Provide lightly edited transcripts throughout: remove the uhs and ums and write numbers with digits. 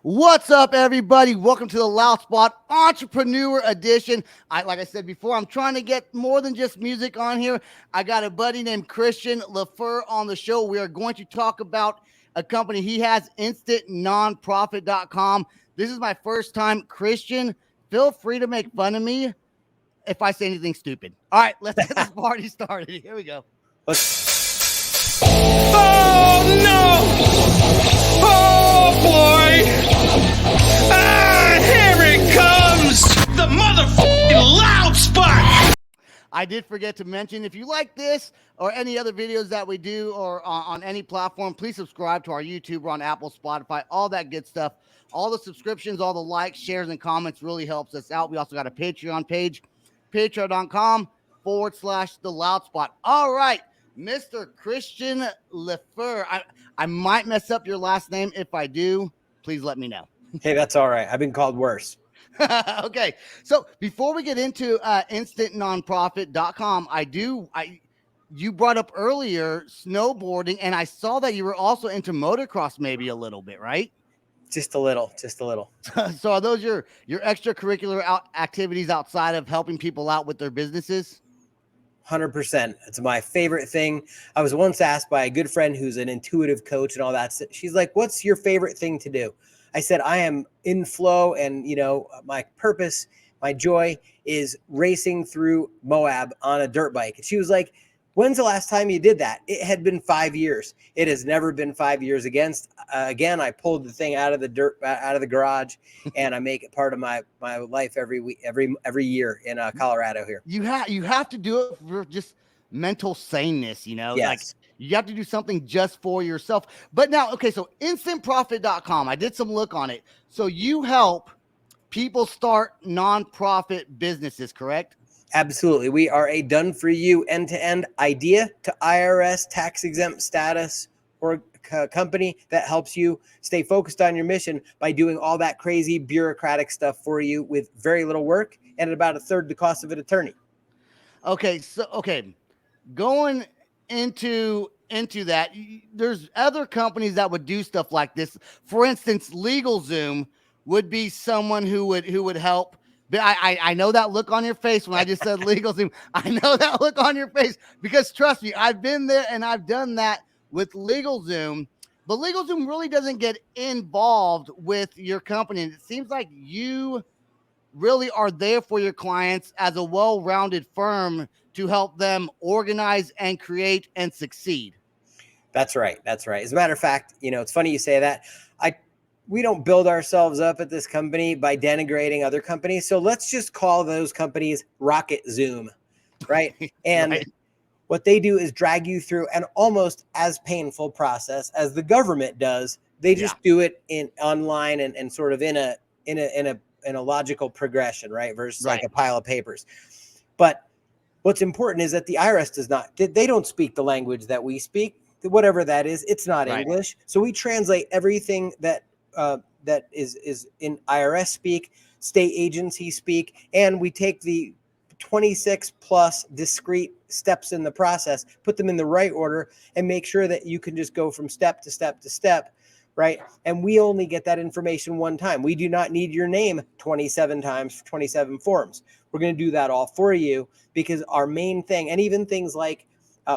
What's up, everybody? Welcome to the Loud Spot Entrepreneur Edition. Like I said before, I'm trying to get more than just music on here. I got a buddy named Christian LeFer on the show. We are going to talk about a company he has, InstantProfit.com. This is my first time. Christian, feel free to make fun of me if I say anything stupid. All right, let's get this party started. Here we go. Oh, no! Oh, boy! Here it comes! The motherfucking Loud Spot! I did forget to mention, if you like this or any other videos that we do or on any platform, please subscribe to our YouTube. We're on Apple, Spotify, all that good stuff. All the subscriptions, all the likes, shares, and comments really helps us out. We also got a Patreon page, patreon.com/The Loud Spot. All right, Mr. Christian LeFer. I might mess up your last name. If I do, please let me know. Hey, that's all right. I've been called worse. Okay, so before we get into InstantNonprofit.com, you brought up earlier snowboarding, and I saw that you were also into motocross, maybe a little bit, right? Just a little. So are those your extracurricular activities outside of helping people out with their businesses? 100%. It's my favorite thing. I was once asked by a good friend who's an intuitive coach and all that. She's like, "What's your favorite thing to do?" I said, "I am in flow, and my purpose, my joy is racing through Moab on a dirt bike." And she was like, "When's the last time you did that?" It had been 5 years. It has never been 5 years again. I pulled the thing out of the garage, and I make it part of my life every year in Colorado here. You have to do it for just mental saneness, Yes. Like you have to do something just for yourself. But now, okay, so InstantProfit.com, I did some look on it. So you help people start nonprofit businesses, correct? Absolutely. We are a done-for-you end-to-end idea to IRS tax exempt status or company that helps you stay focused on your mission by doing all that crazy bureaucratic stuff for you with very little work and at about a third the cost of an attorney. Okay, so going into that, there's other companies that would do stuff like this. For instance, LegalZoom would be someone who would help. I know that look on your face when I just said LegalZoom. I know that look on your face because trust me, I've been there and I've done that with LegalZoom. But LegalZoom really doesn't get involved with your company. And it seems like you really are there for your clients as a well-rounded firm to help them organize and create and succeed. That's right. As a matter of fact, it's funny you say that. We don't build ourselves up at this company by denigrating other companies. So let's just call those companies Rocket Zoom, right? And Right. What they do is drag you through an almost as painful process as the government does. They just do it in online and sort of in a logical progression, right? Versus like a pile of papers. But what's important is that the IRS does not, they don't speak the language that we speak, whatever that is. It's not English. So we translate everything that is in IRS speak, state agency speak, and we take the 26 plus discrete steps in the process, put them in the right order, and make sure that you can just go from step to step to step, right? And we only get that information one time. We do not need your name 27 times for 27 forms. We're going to do that all for you because our main thing, and even things like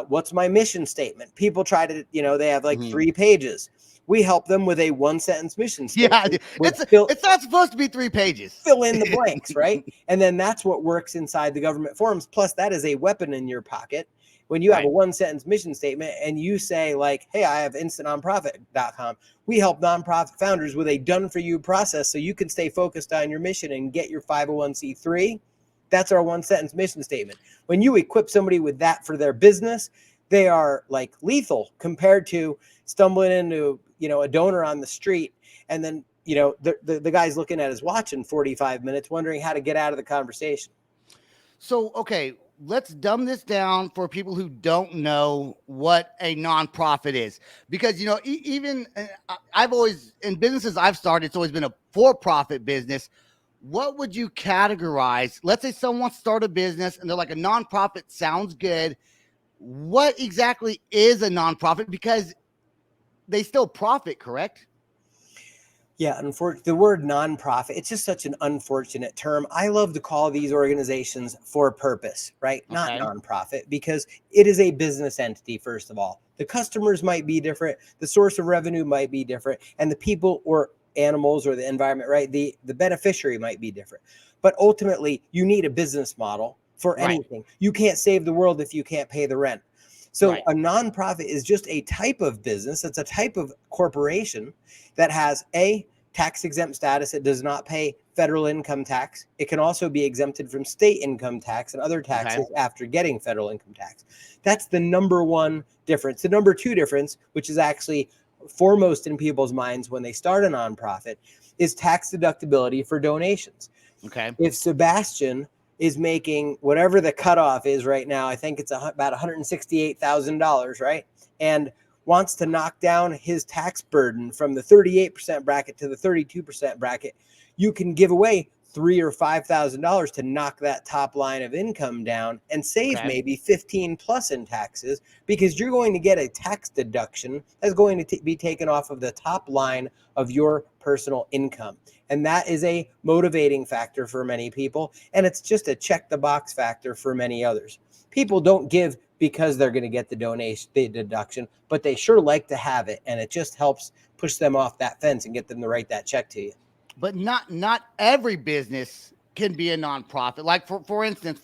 what's my mission statement? People try to, they have like 3 pages. We help them with a 1-sentence mission statement. Yeah, it's not supposed to be 3 pages. Fill in the blanks, right? And then that's what works inside the government forms. Plus, that is a weapon in your pocket. When you have a 1-sentence mission statement and you say like, "Hey, I have InstantNonprofit.com," we help nonprofit founders with a done-for-you process so you can stay focused on your mission and get your 501c3. That's our 1-sentence mission statement. When you equip somebody with that for their business, they are like lethal compared to stumbling into a donor on the street, and then the guy's looking at his watch in 45 minutes wondering how to get out of the conversation. So let's dumb this down for people who don't know what a nonprofit is, because even I've always, in businesses I've started, it's always been a for-profit business. What would you categorize? Let's say someone wants to start a business and they're like, a nonprofit sounds good. What exactly is a nonprofit? Because they still profit, correct? Yeah, unfortunately, the word nonprofit, it's just such an unfortunate term. I love to call these organizations for purpose, right? Not Okay. nonprofit, because it is a business entity, first of all. The customers might be different, the source of revenue might be different, and the people or animals or the environment, right? The beneficiary might be different. But ultimately, you need a business model for Right. anything. You can't save the world if you can't pay the rent. So Right. a nonprofit is just a type of business. It's a type of corporation that has a tax exempt status. It does not pay federal income tax. It can also be exempted from state income tax and other Okay. taxes after getting federal income tax. That's the number one difference. The number two difference, which is actually foremost in people's minds when they start a nonprofit, is tax deductibility for donations. Okay. If Sebastian is making whatever the cutoff is right now, I think it's about $168,000, right? And wants to knock down his tax burden from the 38% bracket to the 32% bracket, you can give away $3,000 or $5,000 to knock that top line of income down and save Okay. maybe 15 plus in taxes, because you're going to get a tax deduction that's going to be taken off of the top line of your personal income. And that is a motivating factor for many people. And it's just a check the box factor for many others. People don't give because they're going to get the donation, the deduction, but they sure like to have it. And it just helps push them off that fence and get them to write that check to you. But not every business can be a nonprofit. Like for instance,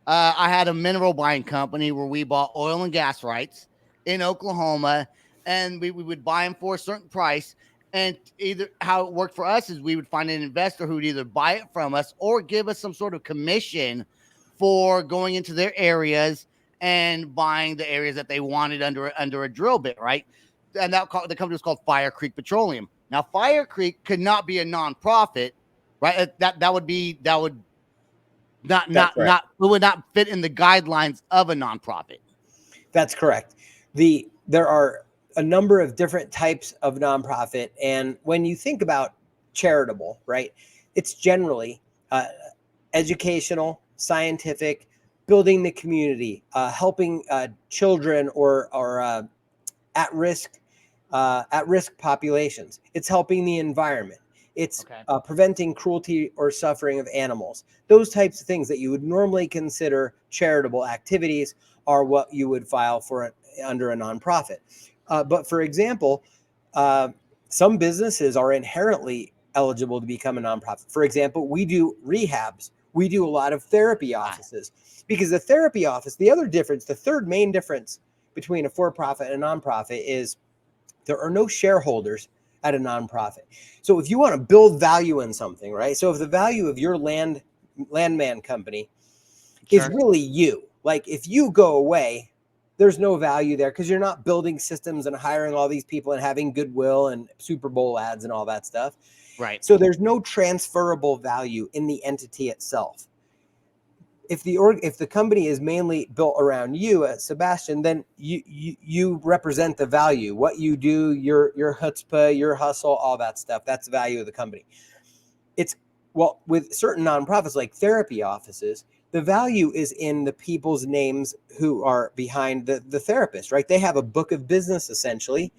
I had a mineral buying company where we bought oil and gas rights in Oklahoma, and we would buy them for a certain price. And either how it worked for us is we would find an investor who would either buy it from us or give us some sort of commission for going into their areas and buying the areas that they wanted under a drill bit, right? And the company was called Fire Creek Petroleum. Now, Fire Creek could not be a nonprofit, right? That would That's right. it would not fit in the guidelines of a nonprofit. That's correct. There are a number of different types of nonprofit, and when you think about charitable, right, it's generally educational, scientific, building the community, helping children or at risk populations. It's helping the environment. It's preventing cruelty or suffering of animals. Those types of things that you would normally consider charitable activities are what you would file for under a nonprofit. But for example, some businesses are inherently eligible to become a nonprofit. For example, we do rehabs. We do a lot of therapy offices, because the therapy office, the other difference, the third main difference between a for-profit and a nonprofit is there are no shareholders at a nonprofit. So if you want to build value in something, right? So if the value of your landman company is really you, like if you go away, there's no value there because you're not building systems and hiring all these people and having goodwill and Super Bowl ads and all that stuff. Right. So there's no transferable value in the entity itself. If the company is mainly built around you, Sebastian, then you represent the value, what you do, your chutzpah, your hustle, all that stuff. That's the value of the company. Well, with certain nonprofits like therapy offices, the value is in the people's names who are behind the therapist, right? They have a book of business essentially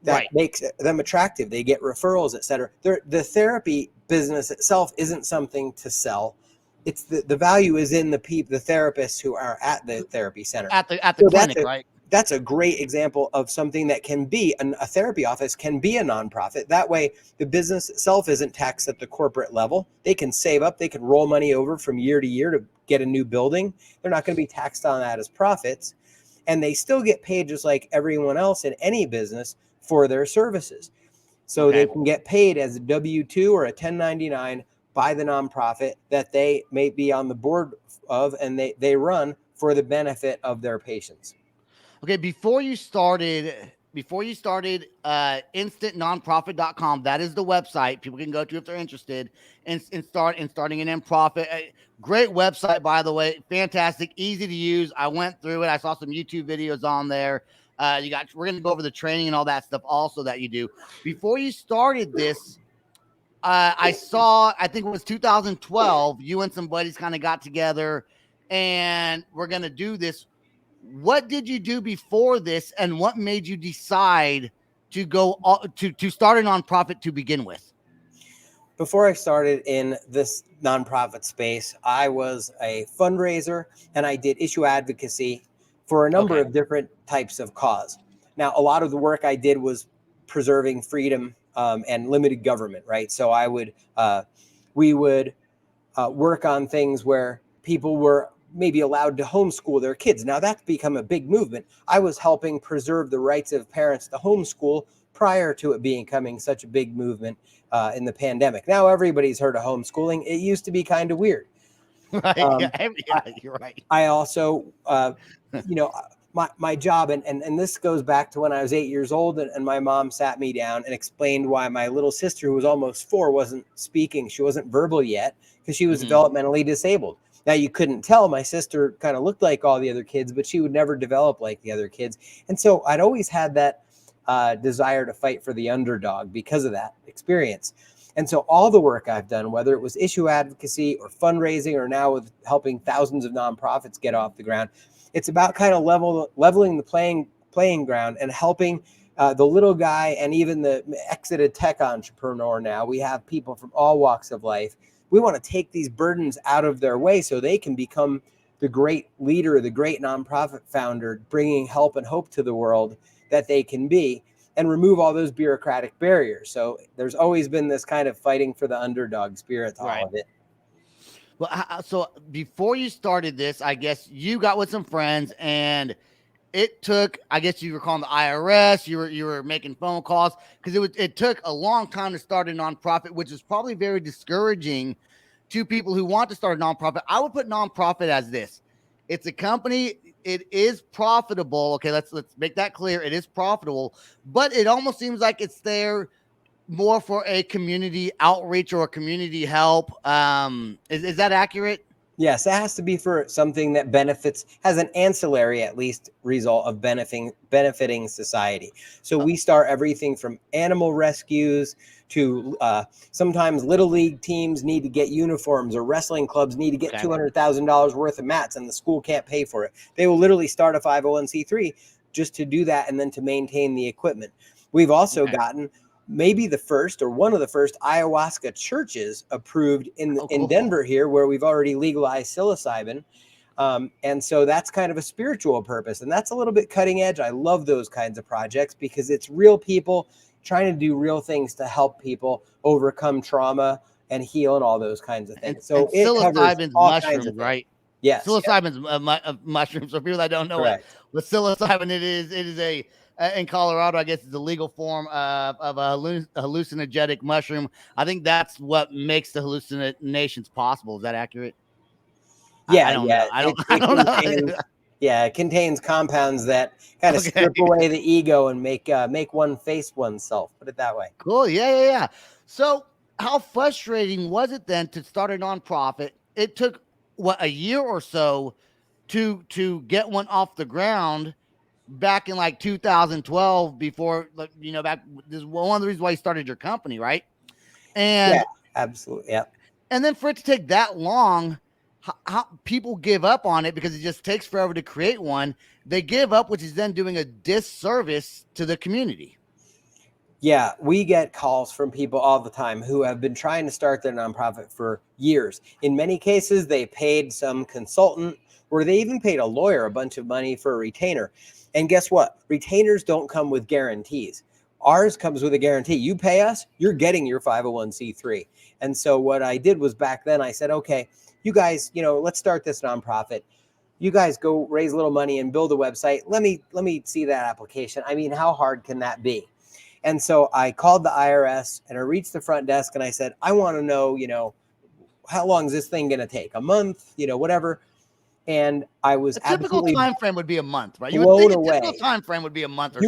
that makes them attractive. They get referrals, et cetera. The therapy business itself isn't something to sell. It's the value is in the therapists who are at the therapy center, at the clinic, right? That's a great example of something that can be a therapy office can be a nonprofit. That way, the business itself isn't taxed at the corporate level. They can save up. They can roll money over from year to year to get a new building. They're not going to be taxed on that as profits, and they still get paid just like everyone else in any business for their services. So they can get paid as a W-2 or a 1099 by the nonprofit that they may be on the board of, and they run for the benefit of their patients. Okay, before you started InstantNonprofit.com, that is the website people can go to if they're interested in starting an nonprofit. Great website, by the way, fantastic, easy to use. I went through it. I saw some YouTube videos on there. We're going to go over the training and all that stuff also that you do. Before you started this, I think it was 2012, you and some buddies kind of got together and we're going to do this. What did you do before this, and what made you decide to start a nonprofit to begin with? Before I started in this nonprofit space, I was a fundraiser and I did issue advocacy for a number of different types of cause. Now, a lot of the work I did was preserving freedom and limited government, right? So we would work on things where people were maybe allowed to homeschool their kids. Now that's become a big movement. I was helping preserve the rights of parents to homeschool prior to it becoming such a big movement in the pandemic. Now everybody's heard of homeschooling. It used to be kind of weird. Right. You're right. I also, my job, and this goes back to when I was 8 years old, and my mom sat me down and explained why my little sister, who was almost 4, wasn't speaking. She wasn't verbal yet because she was developmentally disabled. Now, you couldn't tell my sister kind of looked like all the other kids, but she would never develop like the other kids. And so I'd always had that desire to fight for the underdog because of that experience. And so all the work I've done, whether it was issue advocacy or fundraising, or now with helping thousands of nonprofits get off the ground, it's about kind of leveling the playing ground and helping the little guy and even the exited tech entrepreneur. Now we have people from all walks of life. We want to take these burdens out of their way so they can become the great leader, the great nonprofit founder, bringing help and hope to the world that they can be, and remove all those bureaucratic barriers. So there's always been this kind of fighting for the underdog spirit to all of it. Well, so before you started this, I guess you got with some friends, and it took, I guess you were calling the IRS, you were making phone calls, because it took a long time to start a nonprofit, which is probably very discouraging to people who want to start a nonprofit. I would put nonprofit as this. It's a company. It is profitable. Okay, let's make that clear. It is profitable, but it almost seems like it's there more for a community outreach or a community help. Is that accurate? Yes, it has to be for something that benefits, has an ancillary, at least, result of benefiting society. So we start everything from animal rescues to sometimes little league teams need to get uniforms, or wrestling clubs need to get $200,000 worth of mats, and the school can't pay for it. They will literally start a 501c3 just to do that and then to maintain the equipment. We've also gotten maybe the first or one of the first ayahuasca churches approved in Denver here, where we've already legalized psilocybin. And so that's kind of a spiritual purpose, and that's a little bit cutting edge. I love those kinds of projects because it's real people trying to do real things to help people overcome trauma and heal and all those kinds of things. So it covers all kinds of things. Right? Yes. Psilocybin's mushrooms. For people that don't know it, with psilocybin, it is a in Colorado, I guess it's a legal form of a hallucinogenic mushroom. I think that's what makes the hallucinations possible. Is that accurate? Yeah, I don't know. I don't know. Yeah, it contains compounds that kind of strip away the ego and make one face oneself. Put it that way. Cool. Yeah. So how frustrating was it then to start a nonprofit? It took a year or so to get one off the ground back in like 2012, before, back, this is one of the reasons why you started your company, right? And yeah, absolutely. Yeah. And then for it to take that long, how people give up on it because it just takes forever to create one. They give up, which is then doing a disservice to the community. Yeah, we get calls from people all the time who have been trying to start their nonprofit for years. In many cases, they paid some consultant, or they even paid a lawyer a bunch of money for a retainer. And guess what? Retainers don't come with guarantees. Ours comes with a guarantee. You pay us, you're getting your 501c3. And so what I did was, back then I said, okay, you guys, let's start this nonprofit. You guys go raise a little money and build a website. Let me see that application. I mean, how hard can that be? And so I called the IRS and I reached the front desk and I said, I want to know, how long is this thing going to take? A month, whatever. And I was a typical time frame would be a month, right? You would think a typical time frame would be a month or so.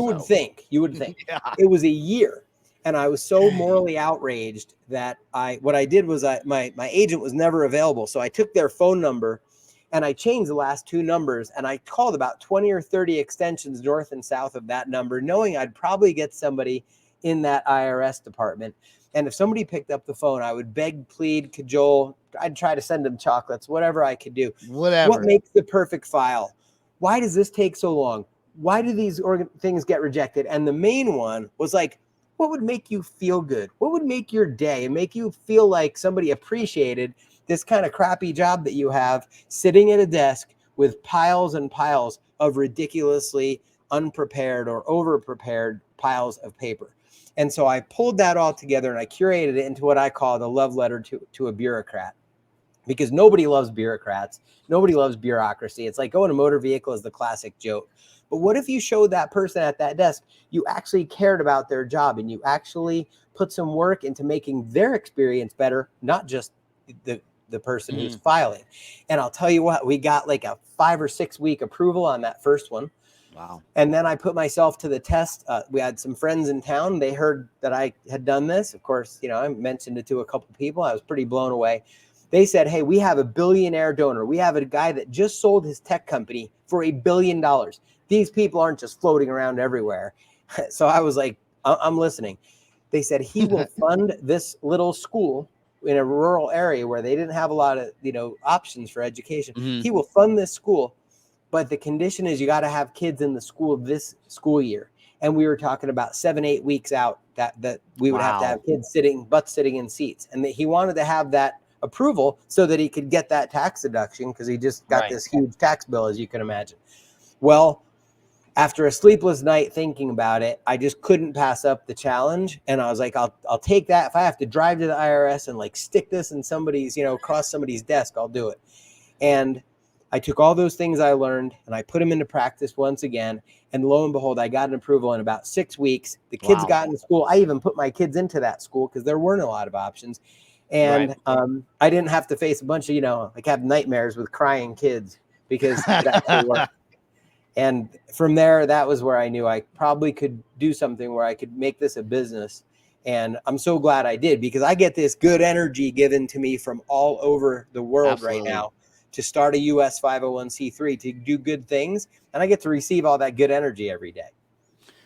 You would think. Yeah. It was a year. And I was so morally outraged that what I did was my agent was never available. So I took their phone number and I changed the last 2 numbers, and I called about 20 or 30 extensions north and south of that number, knowing I'd probably get somebody in that IRS department. And if somebody picked up the phone, I would beg, plead, cajole. I'd try to send them chocolates, whatever I could do. Whatever. What makes the perfect file? Why does this take so long? why do these things get rejected? And the main one was like, what would make you feel good? What would make your day and make you feel like somebody appreciated this kind of crappy job that you have, sitting at a desk with piles and piles of ridiculously unprepared or over-prepared piles of paper? And so I pulled that all together and I curated it into what I call the love letter to a bureaucrat, because nobody loves bureaucrats. Nobody loves bureaucracy. It's like, going to motor vehicle is the classic joke. But what if you showed that person at that desk, you actually cared about their job and you actually put some work into making their experience better, not just the person who's filing. And I'll tell you what, we got like a 5 or 6 week approval on that first one. Wow. And then I put myself to the test. We had some friends in town. They heard that I had done this. Of course, I mentioned it to a couple of people. I was pretty blown away. They said, hey, we have a billionaire donor. We have a guy that just sold his tech company for $1 billion. These people aren't just floating around everywhere. So I was like, I'm listening. They said he will fund this little school in a rural area where they didn't have a lot of, options for education. He will fund this school, but the condition is you got to have kids in the school this school year. And we were talking about 7-8 weeks out that we would have to have kids butts sitting in seats. And that he wanted to have that approval so that he could get that tax deduction, because he just got this huge tax bill, as you can imagine. Well, after a sleepless night thinking about it, I just couldn't pass up the challenge. And I was like, I'll take that. If I have to drive to the IRS and like stick this in somebody's, across somebody's desk, I'll do it. And I took all those things I learned and I put them into practice once again. And lo and behold, I got an approval in about 6 weeks. The kids got in school. I even put my kids into that school because there weren't a lot of options. And I didn't have to face a bunch of, have nightmares with crying kids, because it actually worked. And from there, that was where I knew I probably could do something where I could make this a business. And I'm so glad I did, because I get this good energy given to me from all over the world right now to start a US 501c3, to do good things. And I get to receive all that good energy every day.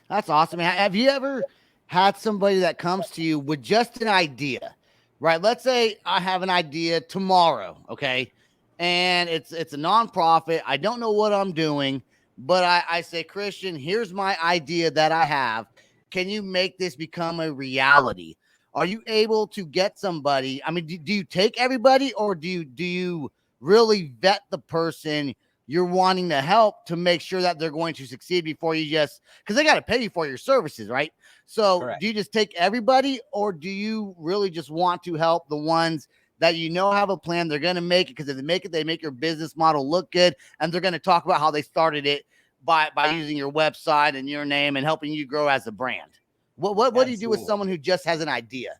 That's awesome. Have you ever had somebody that comes to you with just an idea, right? Let's say I have an idea tomorrow, okay? And it's a nonprofit. I don't know what I'm doing, but I say, Christian, here's my idea that I have. Can you make this become a reality? Are you able to get somebody? I mean, do you take everybody, or do you really vet the person you're wanting to help to make sure that they're going to succeed before you just, because they got to pay you for your services, right? So Correct. Do you just take everybody, or do you really just want to help the ones that have a plan? They're going to make it, because if they make it, they make your business model look good, and they're going to talk about how they started it by using your website and your name and helping you grow as a brand. What do you do with someone who just has an idea?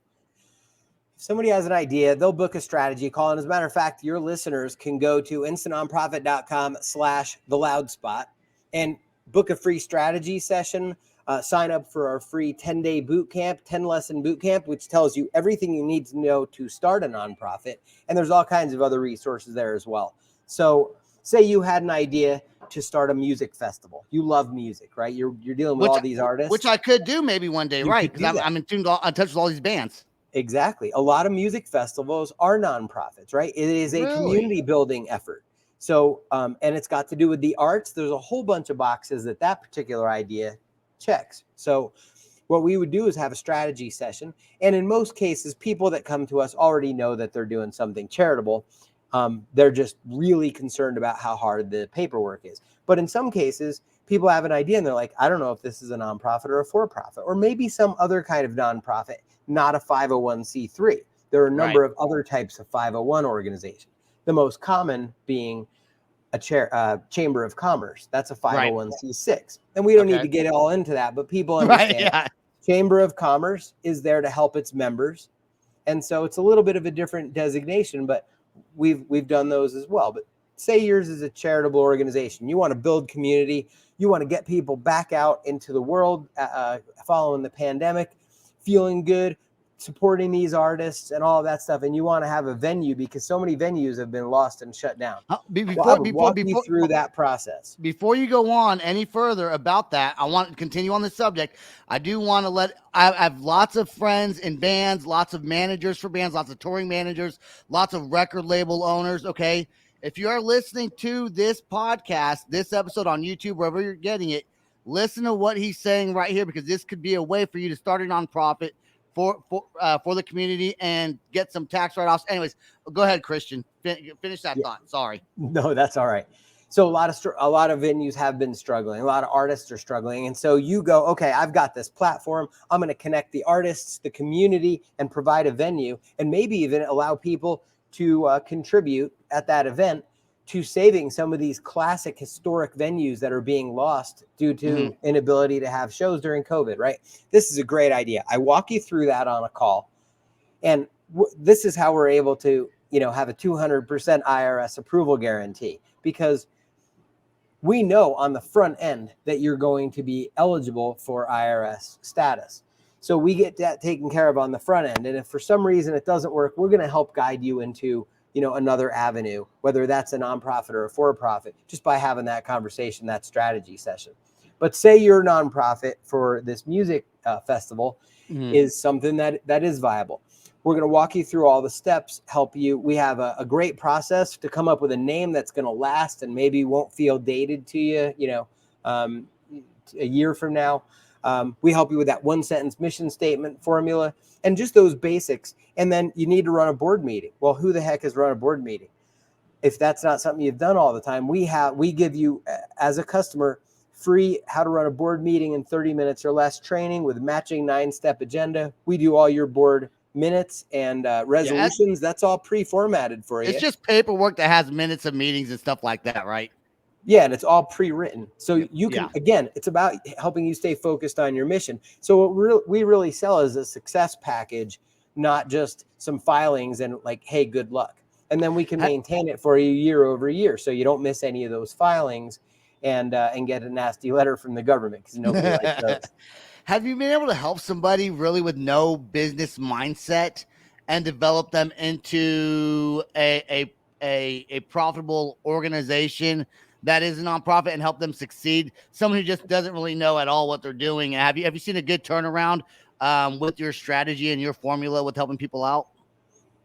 If somebody has an idea, they'll book a strategy call. And as a matter of fact, your listeners can go to InstantProfit.com/theloudspot and book a free strategy session. Sign up for our free 10-day boot camp, 10-lesson boot camp, which tells you everything you need to know to start a nonprofit. And there's all kinds of other resources there as well. So say you had an idea to start a music festival. You love music, right? You're dealing with all these artists. Which I could do maybe one day, right? Because I'm in touch with all these bands. Exactly. A lot of music festivals are nonprofits, right? It is a community building effort. So, and it's got to do with the arts. There's a whole bunch of boxes that particular idea checks. So what we would do is have a strategy session. And in most cases, people that come to us already know that they're doing something charitable. They're just really concerned about how hard the paperwork is. But in some cases, people have an idea and they're like, I don't know if this is a nonprofit or a for-profit, or maybe some other kind of nonprofit, not a 501c3. There are a number of other types of 501 organizations. The most common being a chamber of commerce. That's a 501c6. And we don't need to get all into that, but people understand Chamber of Commerce is there to help its members. And so it's a little bit of a different designation, but we've done those as well. But say yours is a charitable organization. You want to build community. You want to get people back out into the world following the pandemic, feeling good, supporting these artists and all of that stuff. And you want to have a venue, because so many venues have been lost and shut down. Before you through that process. Before you go on any further about that, I want to continue on the subject. I do want to I have lots of friends in bands, lots of managers for bands, lots of touring managers, lots of record label owners. Okay. If you are listening to this podcast, this episode on YouTube, wherever you're getting it, listen to what he's saying right here, because this could be a way for you to start a nonprofit for the community and get some tax write-offs. Anyways, go ahead, Christian. Finish that thought. Sorry. No, that's all right. So a lot of venues have been struggling. A lot of artists are struggling. And so you go, okay, I've got this platform. I'm going to connect the artists, the community, and provide a venue, and maybe even allow people to contribute at that event to saving some of these classic historic venues that are being lost due to inability to have shows during COVID, right? This is a great idea. I walk you through that on a call. And this is how we're able to, have a 200% IRS approval guarantee, because we know on the front end that you're going to be eligible for IRS status. So we get that taken care of on the front end. And if for some reason it doesn't work, we're going to help guide you into, another avenue, whether that's a nonprofit or a for-profit, just by having that conversation, that strategy session. But say your nonprofit for this music festival is something that is viable. We're going to walk you through all the steps, help you. We have a great process to come up with a name that's going to last and maybe won't feel dated to you, a year from now. We help you with that one sentence mission statement formula and just those basics. And then you need to run a board meeting. Well, who the heck has run a board meeting? If that's not something you've done all the time, we give you as a customer free how to run a board meeting in 30 minutes or less training with matching 9-step agenda. We do all your board minutes and resolutions. That's all pre-formatted for you. It's just paperwork that has minutes of meetings and stuff like that, right? Yeah, and it's all pre-written. So you can, again, it's about helping you stay focused on your mission. So what we really sell is a success package, not just some filings and like, hey, good luck. And then we can maintain it for you year over year, so you don't miss any of those filings and get a nasty letter from the government, because nobody likes those. Have you been able to help somebody really with no business mindset and develop them into a profitable organization that is a nonprofit and help them succeed? Someone who just doesn't really know at all what they're doing. Have you seen a good turnaround with your strategy and your formula with helping people out?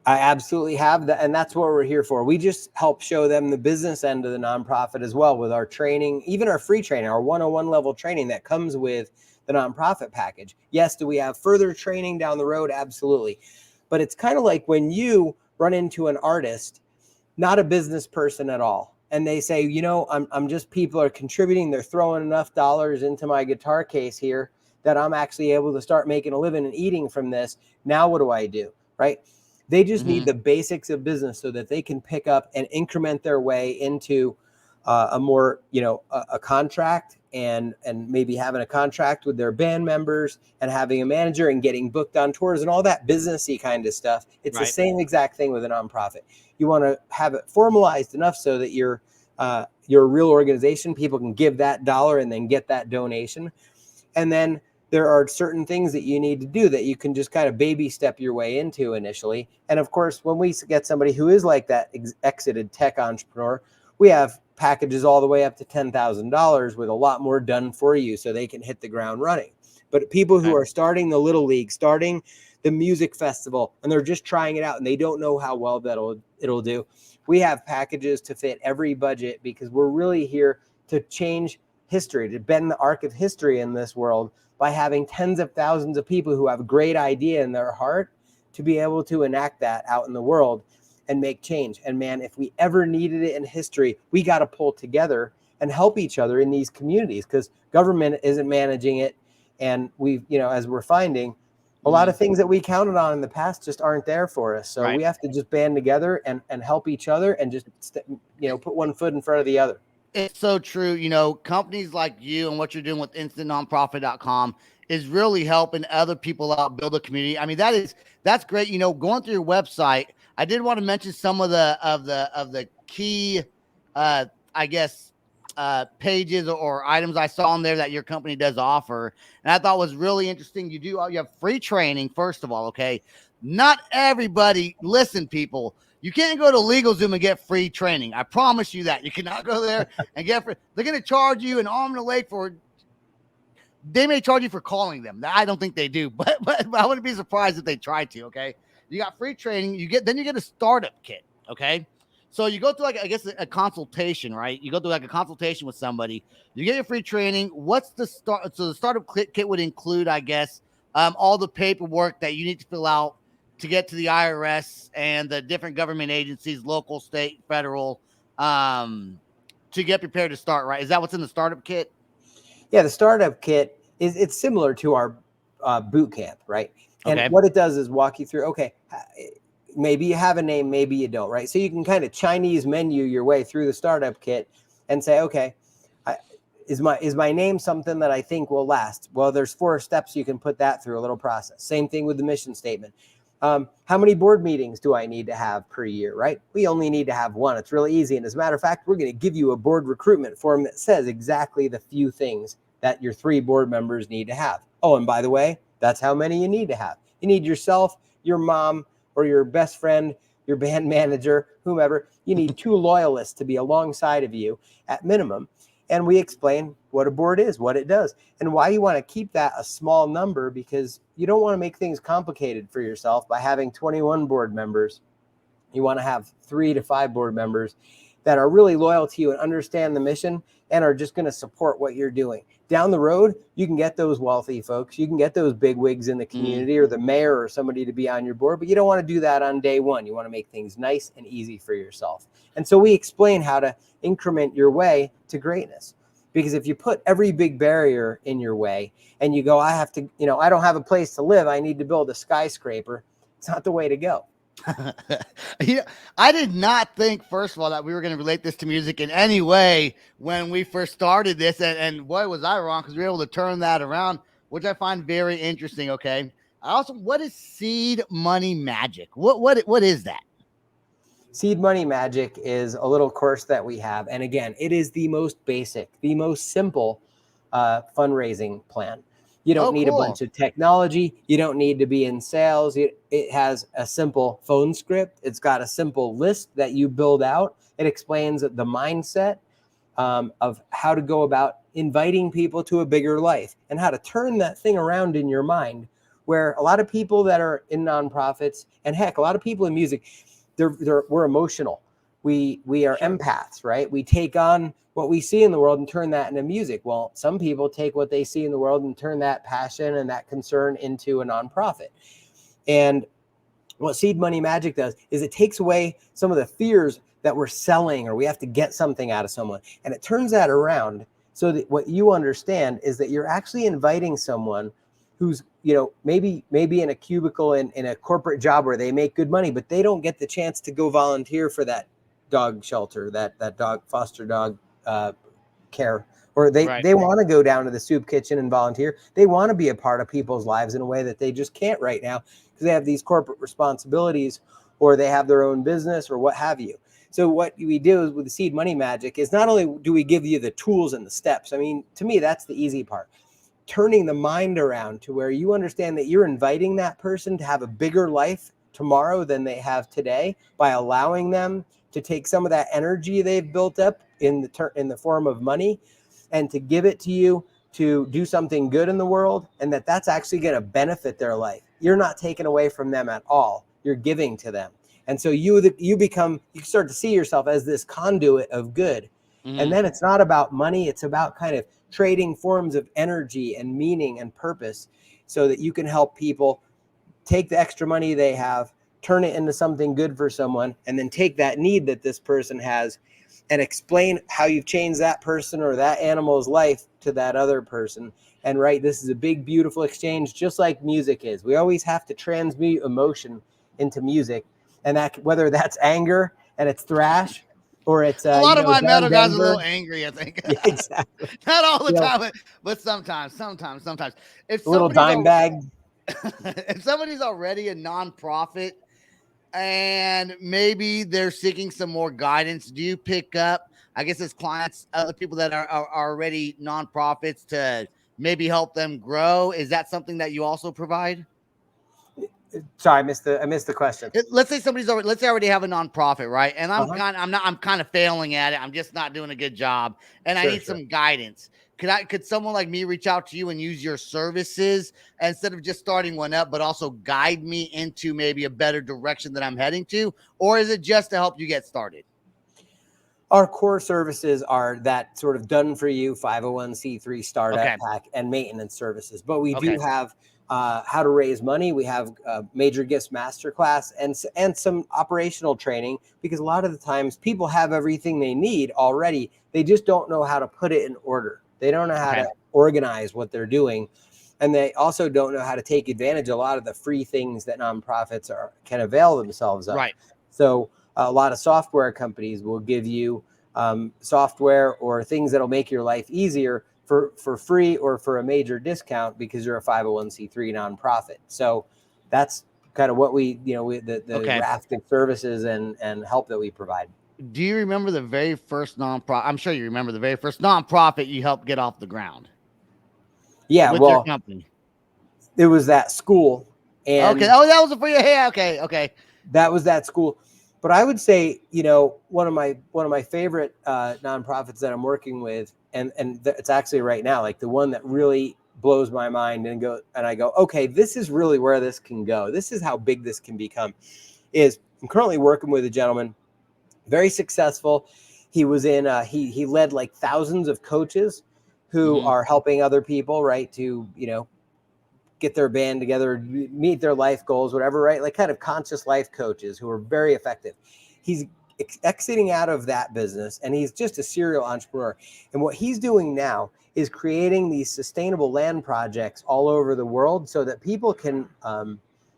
I absolutely have that, and that's what we're here for. We just help show them the business end of the nonprofit as well with our training, even our free training, our 101 level training that comes with the nonprofit package. Yes, do we have further training down the road? Absolutely. But it's kind of like when you run into an artist, not a business person at all, and they say, I'm just, people are contributing, they're throwing enough dollars into my guitar case here that I'm actually able to start making a living and eating from this. Now what do I do? Right? They just need the basics of business so that they can pick up and increment their way into a more, a contract and maybe having a contract with their band members and having a manager and getting booked on tours and all that businessy kind of stuff. It's the same exact thing with a nonprofit. You want to have it formalized enough so that you're a real organization. People can give that dollar and then get that donation. And then there are certain things that you need to do that you can just kind of baby step your way into initially. And of course, when we get somebody who is like that exited tech entrepreneur, we have packages all the way up to $10,000 with a lot more done for you so they can hit the ground running. But people who are starting the Little League, starting the music festival, and they're just trying it out and they don't know how well it'll do, we have packages to fit every budget, because we're really here to change history, to bend the arc of history in this world by having tens of thousands of people who have a great idea in their heart to be able to enact that out in the world and make change. And man, if we ever needed it in history, we got to pull together and help each other in these communities, because government isn't managing it. And we've, as we're finding, a lot of things that we counted on in the past just aren't there for us. So we have to just band together and help each other and just, put one foot in front of the other. It's so true. Companies like you and what you're doing with InstantProfitcom is really helping other people out, build a community. I mean, that's great. Going through your website, I did want to mention some of the key, pages or items I saw on there that your company does offer, and I thought was really interesting. You have free training, first of all. Okay, not everybody. Listen, people. You can't go to LegalZoom and get free training. I promise you that. You cannot go there and get free. They're going to charge you an arm and a leg they may charge you for calling them. I don't think they do, but I wouldn't be surprised if they tried to. Okay. You got free training. Then you get a startup kit. Okay. So you go through like, I guess, a consultation, right? You go through like a consultation with somebody. You get your free training. What's the start? So the startup kit would include, I guess, all the paperwork that you need to fill out to get to the IRS and the different government agencies, local, state, federal, to get prepared to start, right? Is that what's in the startup kit? Yeah, the startup kit it's similar to our boot camp, right? And Okay. what it does is walk you through, okay, maybe you have a name, maybe you don't, right? So you can kind of Chinese menu your way through the startup kit and say, okay, is my name something that I think will last? Well, there's 4 steps you can put that through, a little process. Same thing with the mission statement. How many board meetings do I need to have per year, right? We only need to have 1. It's really easy. And as a matter of fact, we're going to give you a board recruitment form that says exactly the few things that your 3 board members need to have. Oh, and by the way, that's how many you need to have. You need yourself, your mom, or your best friend, your band manager, whomever. You need 2 loyalists to be alongside of you at minimum. And we explain what a board is, what it does, and why you want to keep that a small number, because you don't want to make things complicated for yourself by having 21 board members. You want to have 3 to 5 board members that are really loyal to you and understand the mission and are just going to support what you're doing. Down the road, you can get those wealthy folks. You can get those big wigs in the community or the mayor or somebody to be on your board, but you don't want to do that on day one. You want to make things nice and easy for yourself. And so we explain how to increment your way to greatness. Because if you put every big barrier in your way and you go, I have to, I don't have a place to live, I need to build a skyscraper, it's not the way to go. I did not think, first of all, that we were going to relate this to music in any way when we first started this. And boy, was I wrong, because we were able to turn that around, which I find very interesting. Okay. What is seed money magic? What is that? Seed Money Magic is a little course that we have. And again, it is the most basic, the most simple fundraising plan. You don't need a bunch of technology. You don't need to be in sales. It has a simple phone script. It's got a simple list that you build out. It explains the mindset of how to go about inviting people to a bigger life and how to turn that thing around in your mind, where a lot of people that are in nonprofits, and heck, a lot of people in music, we're emotional. We are empaths, right? We take on what we see in the world and turn that into music. Well, some people take what they see in the world and turn that passion and that concern into a nonprofit. And what Seed Money Magic does is it takes away some of the fears that we're selling or we have to get something out of someone. And it turns that around so that what you understand is that you're actually inviting someone who's, maybe in a cubicle in a corporate job where they make good money, but they don't get the chance to go volunteer for that dog shelter, that dog foster dog care, or they want to go down to the soup kitchen and volunteer. They want to be a part of people's lives in a way that they just can't right now because they have these corporate responsibilities or they have their own business or what have you. So what we do with the Seed Money Magic is not only do we give you the tools and the steps. I mean, to me, that's the easy part. Turning the mind around to where you understand that you're inviting that person to have a bigger life tomorrow than they have today by allowing them to take some of that energy they've built up in the form of money and to give it to you to do something good in the world, and that's actually going to benefit their life. You're not taking away from them at all. You're giving to them. And so you start to see yourself as this conduit of good. Mm-hmm. And then it's not about money. It's about kind of trading forms of energy and meaning and purpose so that you can help people take the extra money they have, turn it into something good for someone, and then take that need that this person has and explain how you've changed that person or that animal's life to that other person. And this is a big, beautiful exchange, just like music is. We always have to transmute emotion into music, and that whether that's anger and it's thrash, or it's a lot of my metal guys are a little angry, I think. Yeah, exactly. Not all the time, but sometimes. If a little dime bag. If somebody's already a nonprofit and maybe they're seeking some more guidance, do you pick up, I guess, as clients, other people that are already nonprofits to maybe help them grow? Is that something that you also provide? Sorry, I missed the question. Let's say I already have a nonprofit, right? And I'm kind of failing at it. I'm just not doing a good job, and I need some guidance. Could someone like me reach out to you and use your services instead of just starting one up, but also guide me into maybe a better direction that I'm heading to? Or is it just to help you get started? Our core services are that sort of done for you 501c3 startup Okay. pack and maintenance services. But we Okay. do have how to raise money. We have major gifts masterclass and some operational training, because a lot of the times people have everything they need already. They just don't know how to put it in order. They don't know how to organize what they're doing. And they also don't know how to take advantage of a lot of the free things that nonprofits can avail themselves of. Right. So a lot of software companies will give you software or things that'll make your life easier for free or for a major discount because you're a 501c3 nonprofit. So that's kind of what the raft of services and help that we provide. Do you remember the very first nonprofit? I'm sure you remember the very first nonprofit you helped get off the ground. Yeah, with well, your company. It was that school. And okay. Oh, that was for your hair. Okay. Okay. That was that school. But I would say, one of my favorite nonprofits that I'm working with, and it's actually right now, like the one that really blows my mind and I go, okay, this is really where this can go. This is how big this can become. I'm currently working with a gentleman, very successful. He was in he led like thousands of coaches who are helping other people, right, to get their band together, meet their life goals, whatever, right? Like kind of conscious life coaches who are very effective. He's exiting out of that business, and he's just a serial entrepreneur. And what he's doing now is creating these sustainable land projects all over the world so that people can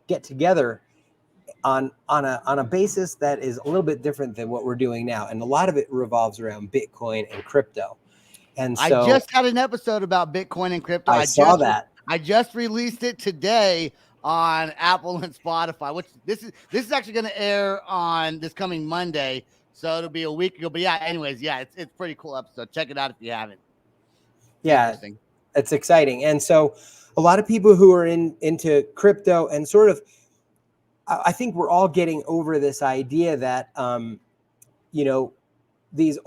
get together on a basis that is a little bit different than what we're doing now. And a lot of it revolves around Bitcoin and crypto. And so I just had an episode about Bitcoin and crypto. I saw that. I just released it today on Apple and Spotify, which this is actually going to air on this coming Monday. So it'll be a week ago. But yeah, anyways, yeah, it's pretty cool episode. Check it out if you haven't. Yeah, it's exciting. And so a lot of people who are into crypto and sort of, I think we're all getting over this idea that, these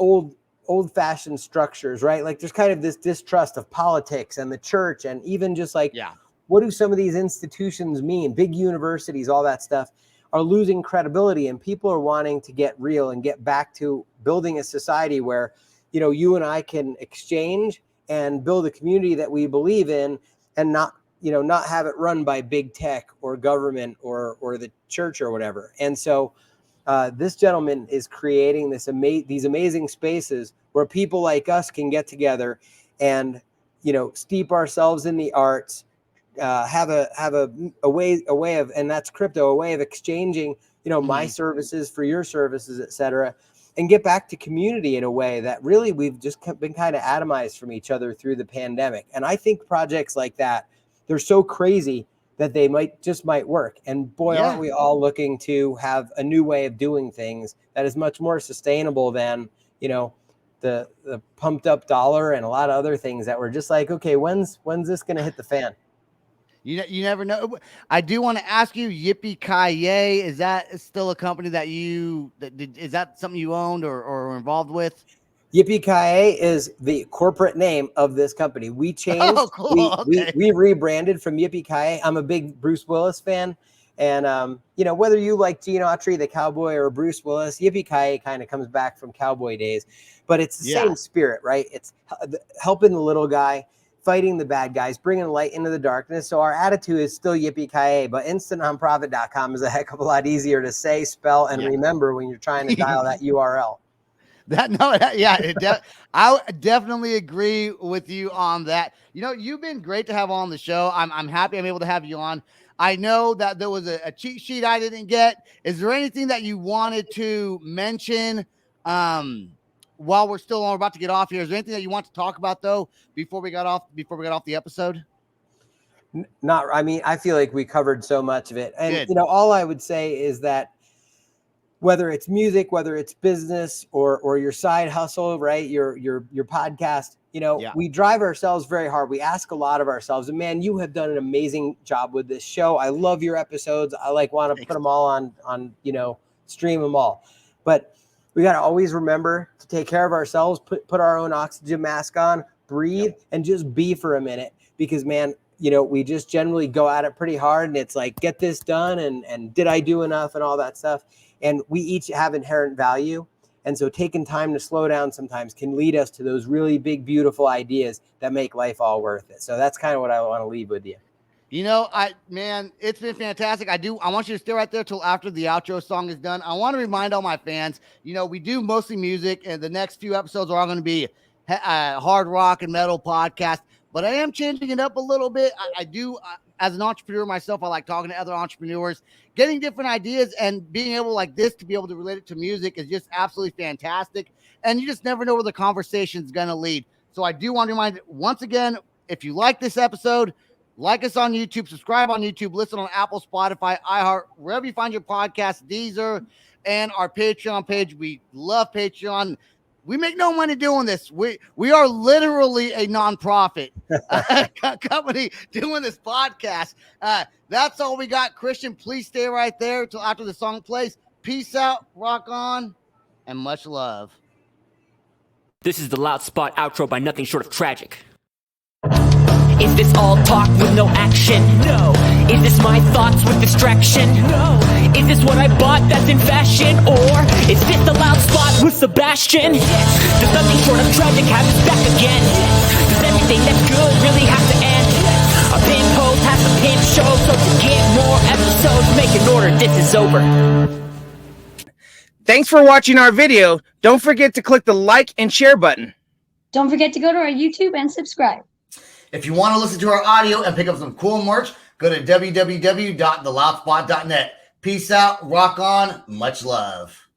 old-fashioned structures, right? Like there's kind of this distrust of politics and the church, and even just like, what do some of these institutions mean? Big universities, all that stuff are losing credibility, and people are wanting to get real and get back to building a society where, you and I can exchange and build a community that we believe in, and not have it run by big tech or government or the church or whatever. And so this gentleman is creating these amazing spaces where people like us can get together and, steep ourselves in the arts, have a way of, and that's crypto, a way of exchanging, my services for your services, et cetera, and get back to community in a way that really we've just been kind of atomized from each other through the pandemic. And I think projects like that, they're so crazy that they might work. And boy, aren't we all looking to have a new way of doing things that is much more sustainable than, the pumped up dollar and a lot of other things that were just like, okay, when's this going to hit the fan? You never know. I do want to ask you, Yippee-Ki-Yay, is that still a company that is that something you owned or involved with? Yippee-Ki-Yay is the corporate name of this company. We changed. Oh, cool. Okay. We rebranded from Yippee-Ki-Yay. I'm a big Bruce Willis fan. And, whether you like Gene Autry, the cowboy, or Bruce Willis, Yippee-Ki-Yay kind of comes back from cowboy days. But it's the same spirit, right? It's helping the little guy, fighting the bad guys, bringing light into the darkness. So our attitude is still Yippee-Ki-Yay, but InstantProfitcom is a heck of a lot easier to say, spell, and remember when you're trying to dial that URL. I definitely agree with you on that. You've been great to have on the show. I'm happy I'm able to have you on. I know that there was a cheat sheet I didn't get. Is there anything that you wanted to mention while we're still on? We're about to get off here. Is there anything that you want to talk about though before we got off the episode? I feel like we covered so much of it. And Good. All I would say is that whether it's music, whether it's business or your side hustle, right? Your podcast, we drive ourselves very hard. We ask a lot of ourselves, and man, you have done an amazing job with this show. I love your episodes. I want to put them all on, stream them all, but we got to always remember to take care of ourselves, put our own oxygen mask on, breathe, and just be for a minute, because man, we just generally go at it pretty hard, and it's like, get this done. And did I do enough and all that stuff? And we each have inherent value. And so taking time to slow down sometimes can lead us to those really big, beautiful ideas that make life all worth it. So that's kind of what I want to leave with you. You know, man, it's been fantastic. I want you to stay right there till after the outro song is done. I want to remind all my fans, you know, we do mostly music, and the next few episodes are all going to be hard rock and metal podcast, but I am changing it up a little bit. I do, as an entrepreneur myself, I like talking to other entrepreneurs, getting different ideas, and being able like this to be able to relate it to music is just absolutely fantastic. And you just never know where the conversation is going to lead. So I do want to remind once again, if you like this episode, like us on YouTube, subscribe on YouTube, listen on Apple, Spotify, iHeart, wherever you find your podcast, Deezer, and our Patreon page. We love Patreon. We make no money doing this. We are literally a nonprofit company doing this podcast. That's all we got. Christian, please stay right there until after the song plays. Peace out, rock on, and much love. This is the Loud Spot outro by nothing short of tragic. Is this all talk with no action? No. Is this my thoughts with distraction? No. Is this what I bought that's in fashion? Or is this the Loud Spot with Sebastian? Yes. Does nothing short of tragic have us back again? Yes. Does everything that's good really have to end? Yes. A pin post has a pin show, so to get more episodes, make an order, this is over. Thanks for watching our video. Don't forget to click the like and share button. Don't forget to go to our YouTube and subscribe. If you want to listen to our audio and pick up some cool merch, go to www.theloudspot.net. Peace out, rock on, much love.